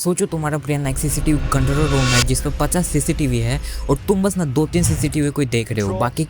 सोचो तुम्हारा ब्रेन ना एक सीसीटीवी कंट्रोल रूम है जिसमें 50 सीसीटीवी है और तुम बस ना 2-3 सीसीटीवी कोई देख रहे हो, बाकी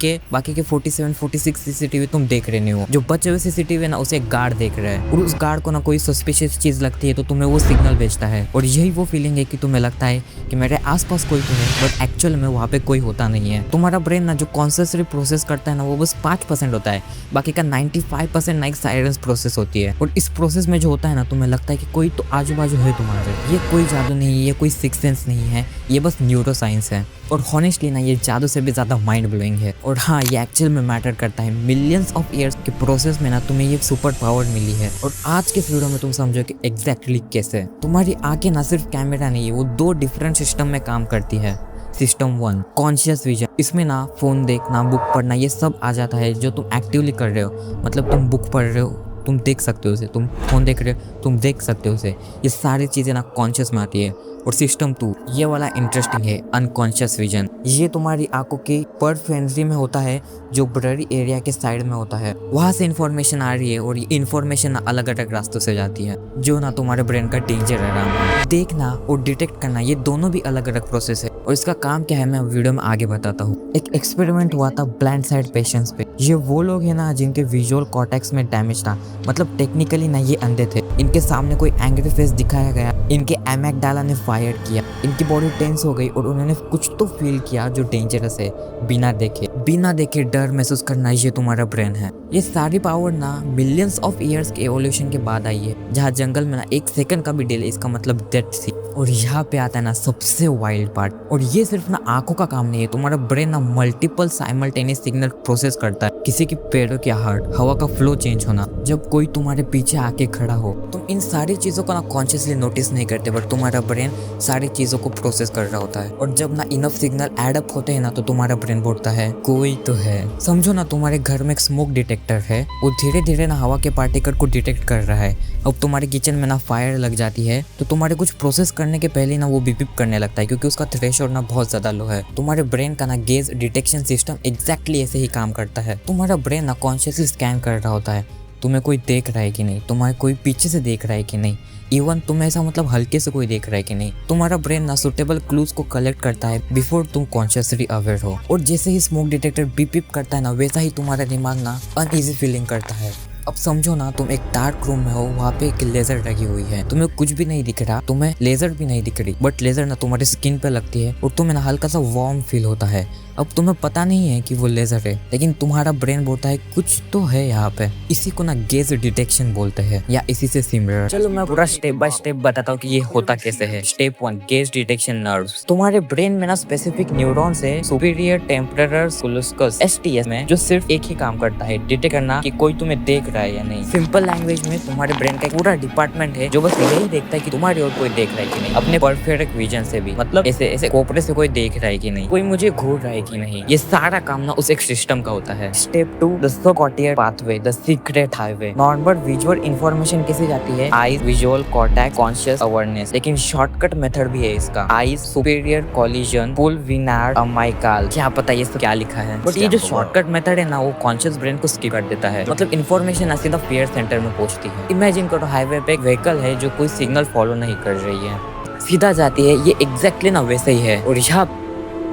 के 47-46 सीसीटीवी तुम देख रहे नहीं हो। जो बचे हुए सीसीटीवी है ना उसे एक गार्ड देख रहा है और उस गार्ड को ना कोई सस्पिशियस चीज लगती है तो तुम्हें वो सिग्नल भेजता है और यही वो फीलिंग है कि तुम्हें लगता है कि मेरे आसपास कोई तो है बट एक्चुअल में वहाँ पे कोई होता नहीं है। तुम्हारा ब्रेन ना जो कॉन्शियसली प्रोसेस करता है ना वो बस 5% होता है, बाकी का 95% ना एक साइलेंस प्रोसेस होती है और इस प्रोसेस में जो होता है ना तुम्हें लगता है कि कोई तो आजू बाजू है तुम्हारे। ये कोई जादू नहीं है, ये कोई सिक्स सेंस नहीं है, ये बस न्यूरो साइंस है और हॉनेस्टली ना ये जादू से भी ज़्यादा माइंड ब्लोइंग है। और हाँ, ये एक्चुअल में मैटर करता है। मिलियंस ऑफ ईयर्स के प्रोसेस में ना तुम्हें ये सुपर पावर मिली है और आज के वीडियो में तुम समझो कि एग्जैक्टली कैसे। तुम्हारी आंखें ना सिर्फ कैमरा नहीं है, वो 2 डिफरेंट सिस्टम में काम करती है। सिस्टम 1 कॉन्शियस विजन, इसमें ना फोन देखना, बुक पढ़ना ये सब आ जाता है जो तुम एक्टिवली कर रहे हो। मतलब तुम बुक पढ़ रहे हो, तुम देख सकते हो उसे, तुम फोन देख रहे हो, तुम देख सकते हो उसे। ये सारी चीज़ें ना कॉन्शियस में आती है। और सिस्टम 2 ये वाला इंटरेस्टिंग है, अनकॉन्शियस विजन। ये तुम्हारी आंखों के परफेंसी में होता है जो ब्लरी एरिया के साइड में होता है। वहाँ से इन्फॉर्मेशन आ रही है और ये इन्फॉर्मेशन ना अलग अलग रास्तों से जाती है जो ना तुम्हारे ब्रेन का डेंजर है। देखना और डिटेक्ट करना ये दोनों भी अलग अलग प्रोसेस है और इसका काम क्या है मैं वीडियो में आगे बताता हूँ। एक एक्सपेरिमेंट हुआ था ब्लाइंड साइड पेशेंट्स पे। ये वो लोग हैं ना जिनके विजुअल कॉर्टेक्स में डैमेज था, मतलब टेक्निकली ना ये अंधे थे। इनके सामने कोई एंग्री फेस दिखाया गया, इनके एमेग्डाला ने फायर किया, इनकी बॉडी टेंस हो गई और उन्होंने कुछ तो फील किया जो डेंजरस है। बिना देखे डर महसूस करना ये तुम्हारा ब्रेन है। ये सारी पावर ना मिलियंस ऑफ ईयर्स के एवोल्यूशन के बाद आई है, जहाँ जंगल में ना 1 सेकंड का भी डिले इसका मतलब डेथ थी। और यहाँ पे आता है ना सबसे वाइल्ड पार्ट, और ये सिर्फ ना आंखों का काम नहीं है। तुम्हारा ब्रेन ना मल्टीपल साइमल्टेनियस सिग्नल प्रोसेस करता है। किसी की पैरों की हार्ट, हवा का फ्लो चेंज होना, जब कोई तुम्हारे पीछे आके खड़ा हो। तुम इन सारी चीजों को ना कॉन्शियसली नोटिस नहीं करते बट तुम्हारा ब्रेन सारी चीजों को प्रोसेस कर रहा होता है। और जब ना इनफ सिग्नल एड अप होते हैं ना तो तुम्हारा ब्रेन बोलता है कोई तो है। समझो ना तुम्हारे घर में एक स्मोक डिटेक्टर है, वो धीरे धीरे ना हवा के पार्टिकल को डिटेक्ट कर रहा है। अब तुम्हारे किचन में ना फायर लग जाती है तो तुम्हारे कुछ प्रोसेस करने के पहले ना वो बिप करने लगता है क्योंकि उसका थ्रेशोल्ड ना बहुत ज्यादा लो है। तुम्हारे ब्रेन का ना गेज डिटेक्शन सिस्टम एग्जैक्टली ऐसे ही काम करता है। तुम्हारा ब्रेन ना कॉन्शियसली स्कैन कर रहा होता है तुम्हें कोई देख रहा है कि नहीं, तुम्हारे कोई पीछे से देख रहा है कि नहीं, इवन तुम्हें ऐसा मतलब हल्के से कोई देख रहा है कि नहीं। तुम्हारा ब्रेन ना सुटेबल क्लूज को कलेक्ट करता है बिफोर तुम कॉन्शियसली अवेयर हो। और जैसे ही स्मोक डिटेक्टर बिप करता है ना वैसा ही तुम्हारा दिमाग ना अनईजी फीलिंग करता है। अब समझो ना तुम एक डार्क रूम में हो, वहाँ पे एक लेजर लगी हुई है, तुम्हें कुछ भी नहीं दिख रहा, तुम्हें लेजर भी नहीं दिख रही बट लेजर ना तुम्हारी स्किन पे लगती है और तुम्हें ना हल्का सा वार्म फील होता है। अब तुम्हें पता नहीं है कि वो लेजर है लेकिन तुम्हारा ब्रेन बोलता है कुछ तो है यहाँ पे। इसी को ना गेज डिटेक्शन बोलते हैं या इसी से सिमिलर। चलो मैं पूरा स्टेप बाय स्टेप बताता हूँ कि ये होता कैसे है। Step 1 gauge detection nerves. तुम्हारे ब्रेन में ना स्पेसिफिक न्यूरॉन्स है, सुपीरियर टेम्परल सोलस्कस STS में, जो सिर्फ एक ही काम करता है, डिटेक्ट करना कि कोई तुम्हें देख रहा है या नहीं। सिंपल लैंग्वेज में तुम्हारे ब्रेन का एक पूरा डिपार्टमेंट है जो बस यही देखता है कि तुम्हारी और कोई देख रहा है कि नहीं, अपने परफेक्ट विजन से भी, मतलब ऐसे कोपरे से कोई देख रहा है कि नहीं, कोई मुझे घूर रहा है कि नहीं। ये सारा काम ना उस एक सिस्टम का होता है। Step 2 the subcortical pathway, the secret highway. Normal visual information कैसे जाती है? Eyes, visual cortex, conscious awareness. लेकिन शॉर्टकट मेथड भी है इसका। आईज, सुपीरियर कॉलिजन, पुल विनार अमाइकाल। क्या पता ये सब क्या लिखा है, बट ये जो शॉर्टकट मेथड है ना वो कॉन्शियस ब्रेन को स्किप कर देता है। मतलब इन्फॉर्मेशन ना सीधा फेयर सेंटर में पहुंचती है। इमेजिन करो हाईवे पे एक व्हीकल है जो कोई सिग्नल फॉलो नहीं कर रही है, सीधा जाती है। ये एग्जैक्टली ना वैसे ही है। और यहाँ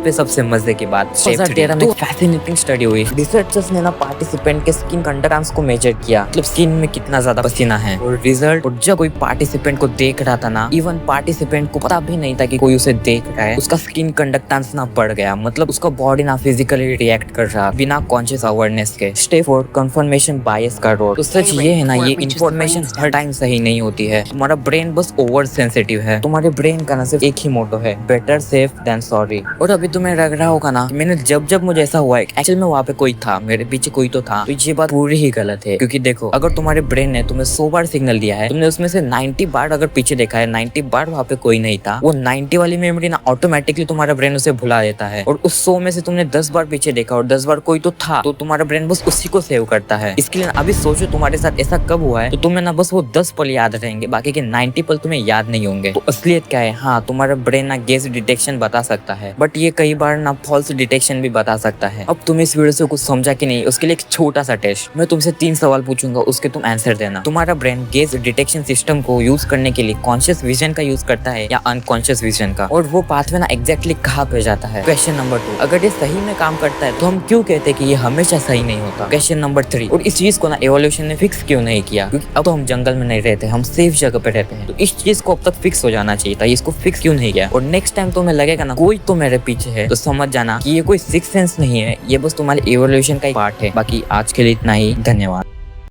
पे सबसे मजे की बात, फैसिनेटिंग स्टडी हुई। रिसर्चर्स ने ना पार्टिसिपेंट के स्किन कंडक्टेंस को मेजर किया, मतलब स्किन में कितना ज्यादा पसीना है। और रिजल्ट, और जब कोई पार्टिसिपेंट को देख रहा था ना, इवन पार्टिसिपेंट को पता भी नहीं था कि कोई उसे देख रहा है, उसका स्किन कंडक्टेंस ना बढ़ गया, मतलब उसका बॉडी ना फिजिकली रिएक्ट कर रहा बिना कॉन्शियस अवेयरनेस के। स्टेप 4 कंफर्मेशन बायस का रोल। तो सच ये है ना, ये इन्फॉर्मेशन हर टाइम सही नहीं होती है। तुम्हारा ब्रेन बस ओवर सेंसिटिव है। तुम्हारे ब्रेन का ना सिर्फ एक ही मोटो है, बेटर सेफ देन सॉरी। और अभी तुम्हें लग रहा होगा ना, मैंने जब मुझे ऐसा हुआ है एक्चुअल में वहाँ पे कोई था, मेरे पीछे कोई तो था, तो ये बात पूरी ही गलत है। क्योंकि देखो, अगर तुम्हारे ब्रेन ने तुम्हें 100 बार सिग्नल दिया है, तुमने उसमें से 90 बार अगर पीछे देखा है, 90 बार वहाँ पे कोई नहीं था, वो 90 वाली मेमोरी ना ऑटोमेटिकली तुम्हारा ब्रेन उसे भुला देता है। और उस 100 में से तुमने 10 बार पीछे देखा और 10 बार कोई तो था, तो तुम्हारा ब्रेन बस उसी को सेव करता है। इसके लिए अभी सोचो तुम्हारे साथ ऐसा कब हुआ है, तो तुम्हें ना बस वो 10 पल याद रहेंगे, बाकी के 90 पल तुम्हें याद नहीं होंगे। तो असलियत क्या है? हाँ, तुम्हारा ब्रेन ना गेज डिटेक्शन बता सकता है बट ये कई बार ना फॉल्स डिटेक्शन भी बता सकता है। अब तुम इस वीडियो से कुछ समझा कि नहीं, उसके लिए एक छोटा सा टेस्ट। मैं तुमसे 3 सवाल पूछूंगा, उसके तुम आंसर देना। तुम्हारा ब्रेन गेज डिटेक्शन सिस्टम को यूज करने के लिए कॉन्शियस विजन का यूज करता है या अनकॉन्शियस विजन का, और वो पाथवे ना एग्जैक्टली कहाँ पे जाता है। क्वेश्चन नंबर 2, अगर ये सही में काम करता है तो हम क्यों कहते हैं कि ये हमेशा सही नहीं होता। क्वेश्चन नंबर 3, और इस चीज को ना एवोल्यूशन ने फिक्स क्यों नहीं किया, क्योंकि अब तो हम जंगल में नहीं रहते, हम सेफ जगह पे रहते हैं, तो इस चीज को अब तक फिक्स हो जाना चाहिए था, इसको फिक्स क्यों नहीं किया। और नेक्स्ट टाइम तुम्हें लगेगा ना कोई तो मेरे पीछे है, तो समझ जाना कि ये कोई सिक्स सेंस नहीं है, ये बस तुम्हारे एवोल्यूशन का एक पार्ट है। बाकी आज के लिए इतना ही, धन्यवाद।